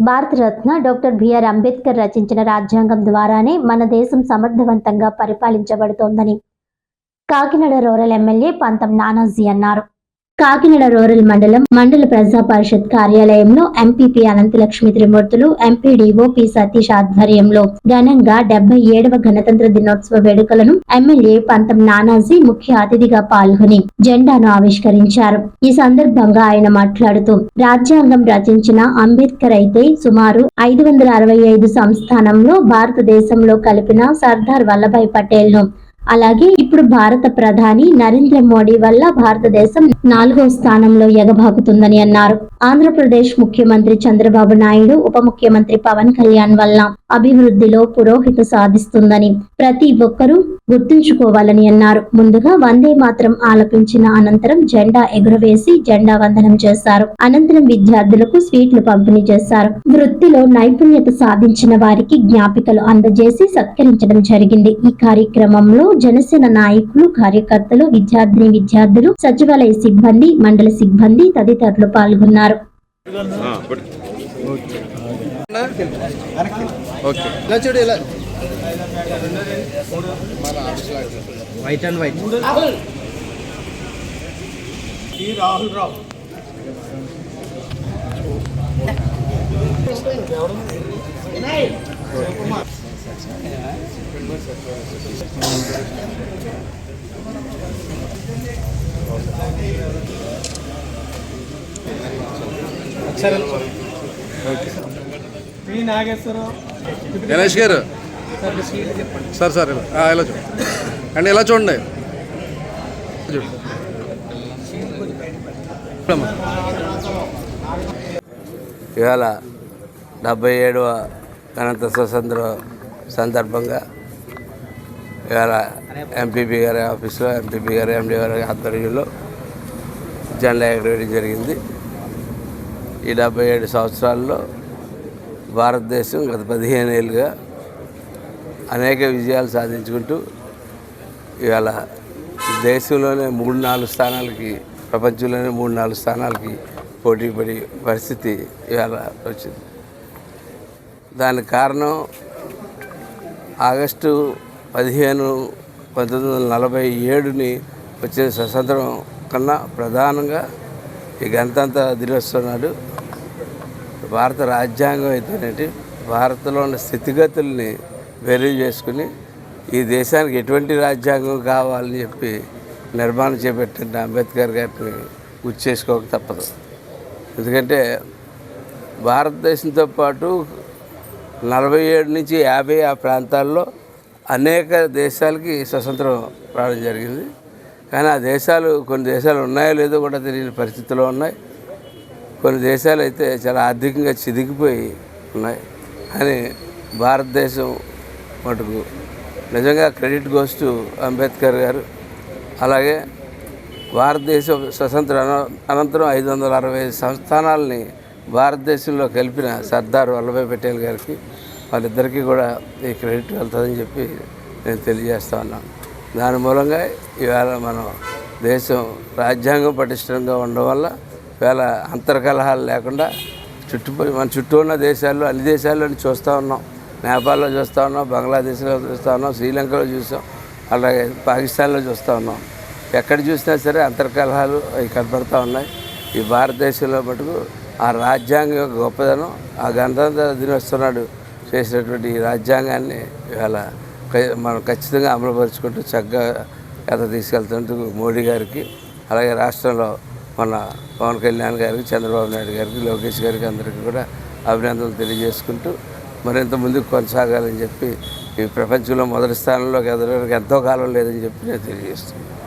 Bharat Ratna doctor BR Ambedkar రచించిన రాజ్యాంగం ద్వారానే మన దేశం సమర్థవంతంగా పరిపాలించబడుతోందని కాకినాడ రూరల్ ఎమ్మెల్యే పంతం నానాజీ అన్నారు. కాకినాడ రూరల్ మండల ప్రజా పరిషత్ కార్యాలయంలో ఎంపీపీ అనంతలక్ష్మి త్రిమూర్తులు, ఎంపీడీఓ పి సతీష్ ఆధ్వర్యంలో ఘనంగా 77వ గణతంత్ర దినోత్సవ వేడుకలను ఎమ్మెల్యే పంతం నానాజీ ముఖ్య అతిథిగా పాల్గొని జెండాను ఆవిష్కరించారు. ఈ సందర్భంగా ఆయన మాట్లాడుతూ, రాజ్యాంగం రచించిన అంబేద్కర్ అయితే సుమారు 565 సంస్థానంలో భారతదేశంలో కలిపిన సర్దార్ వల్లభాయ్ పటేల్ ను, అలాగే ఇప్పుడు భారత ప్రధాని నరేంద్ర మోడీ వల్ల భారతదేశం 4వ స్థానంలో ఎగబాకుతుందని అన్నారు. ఆంధ్రప్రదేశ్ ముఖ్యమంత్రి చంద్రబాబు నాయుడు, ఉప ముఖ్యమంత్రి పవన్ కళ్యాణ్ వల్ల అభివృద్ధిలో పురోగతి సాధిస్తుందని ప్రతి ఒక్కరూ గుర్తుంచుకోవాలని అన్నారు. ముందుగా వందే మాత్రం ఆలపించిన అనంతరం జెండా ఎగురవేసి జెండా వందనం చేశారు. అనంతరం విద్యార్థులకు స్వీట్లు పంపిణీ చేశారు. వృత్తిలో నైపుణ్యత సాధించిన వారికి జ్ఞాపికలు అందజేసి సత్కరించడం జరిగింది. ఈ కార్యక్రమంలో జనసేన నాయకులు, కార్యకర్తలు, విద్యార్థులు, సచివాలయ సిబ్బంది, మండల సిబ్బంది తదితరులు పాల్గొన్నారు. వైట్ అండ్ వైట్ రాహుల్ రావు గణేష్ గారు సార్ ఇలా చూడండి అండి, ఇలా చూడండి. ఇవాళ 77వ గణతంత్ర స్వతంత్ర సందర్భంగా ఇవాళ ఎంపీపీ గారి ఆఫీసులో, ఎంపీపీ గారి, ఎండీ గారి ఆధ్వర్యంలో జెండా ఎగరవేయడం జరిగింది. ఈ 77 సంవత్సరాల్లో భారతదేశం గత 15 ఏళ్ళుగా అనేక విజయాలు సాధించుకుంటూ ఇవాళ దేశంలోనే 3-4 స్థానాలకి, ప్రపంచంలోనే 3-4 స్థానాలకి పోటీ పడే పరిస్థితి ఇవాళ వచ్చింది. దానికి కారణం ఆగస్టు 15, 1947 వచ్చిన స్వతంత్రం కన్నా ప్రధానంగా ఈ గణతంత్ర దినోత్సవం నాడు భారత రాజ్యాంగం అయితేనేంటి, భారత్లో ఉన్న స్థితిగతుల్ని బేరీజు చేసుకుని ఈ దేశానికి ఎటువంటి రాజ్యాంగం కావాలని చెప్పి నిర్మాణం చేపట్టిన అంబేద్కర్ గారిని గుర్తు చేసుకోక తప్పదు. ఎందుకంటే భారతదేశంతో పాటు 47 నుంచి 50 ఆ ప్రాంతాల్లో అనేక దేశాలకి స్వతంత్రం రావడం జరిగింది. కానీ ఆ దేశాలు, కొన్ని దేశాలు ఉన్నాయో లేదో కూడా తెలియని పరిస్థితిలో ఉన్నాయి. కొన్ని దేశాలు అయితే చాలా ఆర్థికంగా చిదిగిపోయి ఉన్నాయి. కానీ భారతదేశం మటుకు నిజంగా క్రెడిట్ గోస్ టు అంబేద్కర్ గారు. అలాగే భారతదేశం స్వతంత్ర అనంతరం 565 సంస్థానాలని భారతదేశంలో కలిపిన సర్దార్ వల్లభాయ్ పటేల్ గారికి, వాళ్ళిద్దరికీ కూడా ఈ క్రెడిట్ వెళ్తుందని చెప్పి నేను తెలియజేస్తా ఉన్నాను. దాని మూలంగా ఇవాళ మనం దేశం రాజ్యాంగం పటిష్టంగా ఉండడం వల్ల ఇవాళ అంతర్కలహాలు లేకుండా మన చుట్టూ ఉన్న దేశాల్లో, అన్ని దేశాల్లోని చూస్తూ ఉన్నాం. నేపాల్లో చూస్తూ ఉన్నాం, బంగ్లాదేశ్లో చూస్తూ ఉన్నాం, శ్రీలంకలో చూసాం, అలాగే పాకిస్తాన్లో చూస్తూ ఉన్నాం. ఎక్కడ చూసినా సరే అంతర్కలహాలు అవి కనపడుతూ ఉన్నాయి. ఈ భారతదేశంలో మటుకు ఆ రాజ్యాంగం యొక్క గొప్పదనం, ఆ గణతంత్ర దినోత్సవం నాడు చేసినటువంటి ఈ రాజ్యాంగాన్ని ఇవాళ మనం ఖచ్చితంగా అమలుపరుచుకుంటూ చక్కగా కథ తీసుకెళ్తున్నందుకు మోడీ గారికి, అలాగే రాష్ట్రంలో మన పవన్ కళ్యాణ్ గారికి, చంద్రబాబు నాయుడు గారికి, లోకేష్ గారికి అందరికీ కూడా అభినందనలు తెలియజేసుకుంటూ మరింత ముందుకు కొనసాగాలని చెప్పి, ఈ ప్రపంచంలో మొదటి స్థానంలోకి ఎదగడానికి ఎంతో కాలం లేదని చెప్పి నేను తెలియజేస్తున్నాను.